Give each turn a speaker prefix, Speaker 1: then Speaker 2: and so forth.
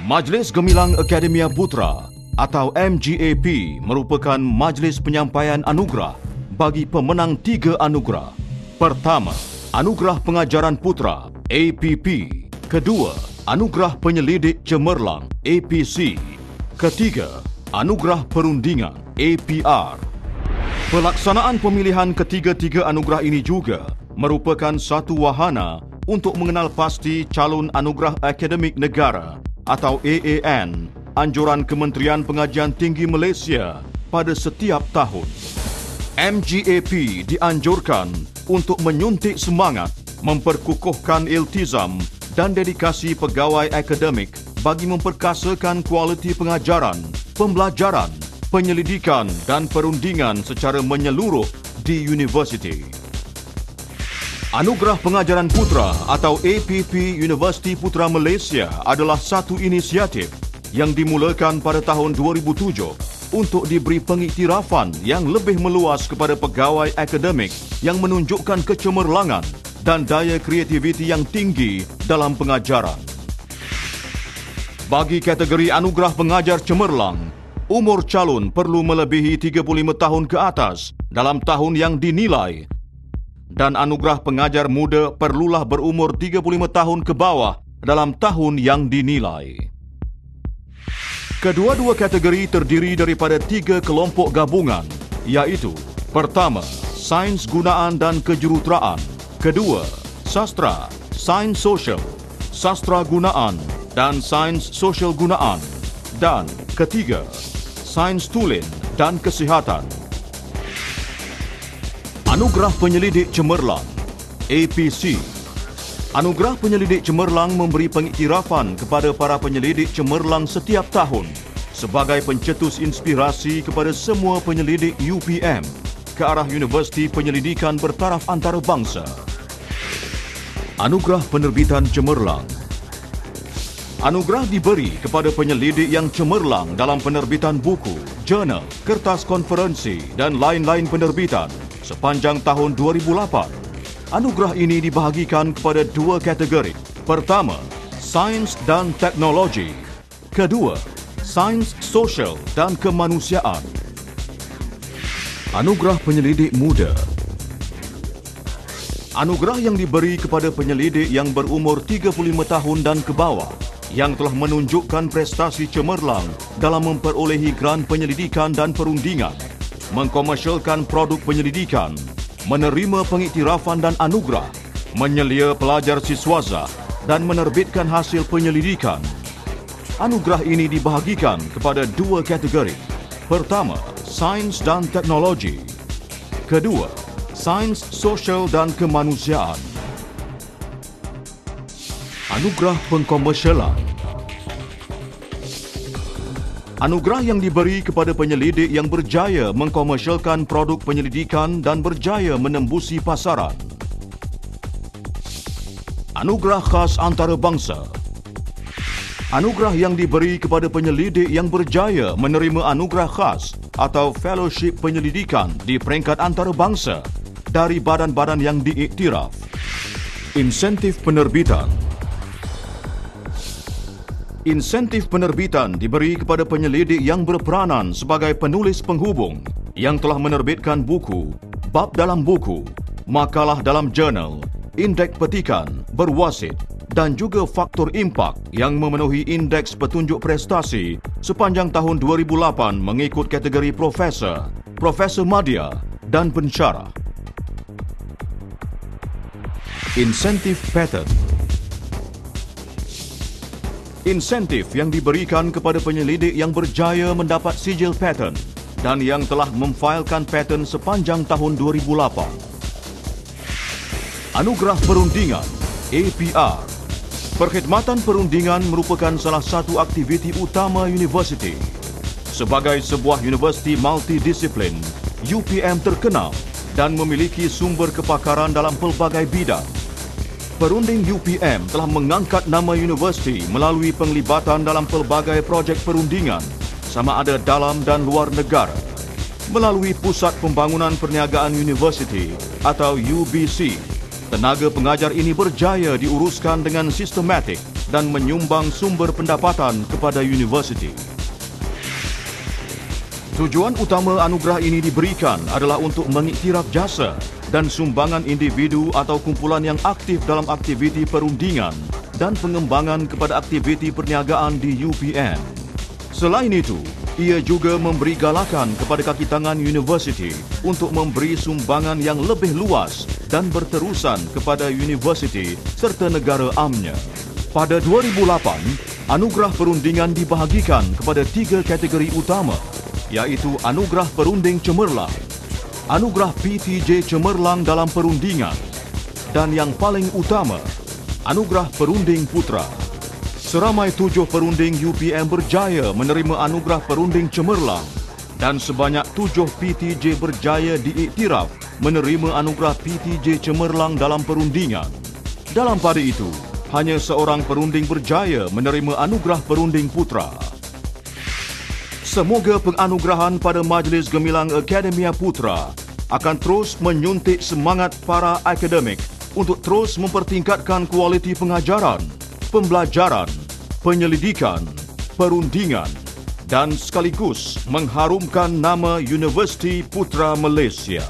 Speaker 1: Majlis Gemilang Akademia Putra atau MGAP merupakan majlis penyampaian anugerah bagi pemenang 3 anugerah. Pertama, Anugerah Pengajaran Putra APP. Kedua, Anugerah Penyelidik Cemerlang APC. Ketiga, Anugerah Perundingan APR. Pelaksanaan pemilihan ketiga-tiga anugerah ini juga merupakan satu wahana untuk mengenal pasti calon Anugerah Akademik Negara atau AAN, anjuran Kementerian Pengajian Tinggi Malaysia pada setiap tahun. MGAP dianjurkan untuk menyuntik semangat, memperkukuhkan iltizam dan dedikasi pegawai akademik bagi memperkasakan kualiti pengajaran, pembelajaran, penyelidikan dan perundingan secara menyeluruh di universiti. Anugerah Pengajaran Putra atau APP Universiti Putra Malaysia adalah satu inisiatif yang dimulakan pada tahun 2007 untuk diberi pengiktirafan yang lebih meluas kepada pegawai akademik yang menunjukkan kecemerlangan dan daya kreativiti yang tinggi dalam pengajaran. Bagi kategori Anugerah Pengajar Cemerlang, umur calon perlu melebihi 35 tahun ke atas dalam tahun yang dinilai, dan Anugerah Pengajar Muda perlulah berumur 35 tahun ke bawah dalam tahun yang dinilai. Kedua-dua kategori terdiri daripada 3 kelompok gabungan, iaitu pertama, Sains Gunaan dan Kejuruteraan. Kedua, Sastra, Sains Sosial, Sastra Gunaan dan Sains Sosial Gunaan. Dan ketiga, Sains Tulen dan Kesihatan. Anugerah Penyelidik Cemerlang APC. Anugerah Penyelidik Cemerlang memberi pengiktirafan kepada para penyelidik cemerlang setiap tahun sebagai pencetus inspirasi kepada semua penyelidik UPM ke arah Universiti Penyelidikan Bertaraf Antarabangsa. Anugerah Penerbitan Cemerlang. Anugerah diberi kepada penyelidik yang cemerlang dalam penerbitan buku, jurnal, kertas konferensi dan lain-lain penerbitan sepanjang tahun 2008. Anugerah ini dibahagikan kepada 2 kategori. Pertama, Sains dan Teknologi. Kedua, Sains Sosial dan Kemanusiaan. Anugerah Penyelidik Muda. Anugerah yang diberi kepada penyelidik yang berumur 35 tahun dan ke bawah yang telah menunjukkan prestasi cemerlang dalam memperolehi geran penyelidikan dan perundingan, mengkomersialkan produk penyelidikan, menerima pengiktirafan dan anugerah, menyelia pelajar siswaza dan menerbitkan hasil penyelidikan. Anugerah ini dibahagikan kepada 2 kategori. Pertama, Sains dan Teknologi. Kedua, Sains Sosial dan Kemanusiaan. Anugerah Pengkomersialan. Anugerah yang diberi kepada penyelidik yang berjaya mengkomersialkan produk penyelidikan dan berjaya menembusi pasaran. Anugerah Khas Antarabangsa. Anugerah yang diberi kepada penyelidik yang berjaya menerima anugerah khas atau fellowship penyelidikan di peringkat antarabangsa dari badan-badan yang diiktiraf. Insentif penerbitan. Insentif penerbitan diberi kepada penyelidik yang berperanan sebagai penulis penghubung yang telah menerbitkan buku, bab dalam buku, makalah dalam jurnal, indeks petikan, berwasit dan juga faktor impak yang memenuhi indeks petunjuk prestasi sepanjang tahun 2008 mengikut kategori profesor, profesor madya dan pensyarah. Insentif patent. Insentif yang diberikan kepada penyelidik yang berjaya mendapat sijil patent dan yang telah memfailkan patent sepanjang tahun 2008. Anugerah Perundingan APR. Perkhidmatan perundingan merupakan salah satu aktiviti utama universiti. Sebagai sebuah universiti multidisiplin, UPM terkenal dan memiliki sumber kepakaran dalam pelbagai bidang. Perunding UPM telah mengangkat nama universiti melalui penglibatan dalam pelbagai projek perundingan sama ada dalam dan luar negara. Melalui Pusat Pembangunan Perniagaan Universiti atau UBC, tenaga pengajar ini berjaya diuruskan dengan sistematik dan menyumbang sumber pendapatan kepada universiti. Tujuan utama anugerah ini diberikan adalah untuk mengiktiraf jasa dan sumbangan individu atau kumpulan yang aktif dalam aktiviti perundingan dan pengembangan kepada aktiviti perniagaan di UPN. Selain itu, ia juga memberi galakan kepada kaki tangan universiti untuk memberi sumbangan yang lebih luas dan berterusan kepada universiti serta negara amnya. Pada 2008, anugerah perundingan dibahagikan kepada 3 kategori utama, iaitu Anugerah Perunding Cemerlang, Anugerah PTJ Cemerlang dalam Perundingan, dan yang paling utama, Anugerah Perunding Putra. Seramai 7 perunding UPM berjaya menerima Anugerah Perunding Cemerlang dan sebanyak 7 PTJ berjaya diiktiraf menerima Anugerah PTJ Cemerlang dalam Perundingan. Dalam pada itu, hanya seorang perunding berjaya menerima Anugerah Perunding Putra. Semoga penganugerahan pada Majlis Gemilang Akademia Putra akan terus menyuntik semangat para akademik untuk terus mempertingkatkan kualiti pengajaran, pembelajaran, penyelidikan, perundingan dan sekaligus mengharumkan nama Universiti Putra Malaysia.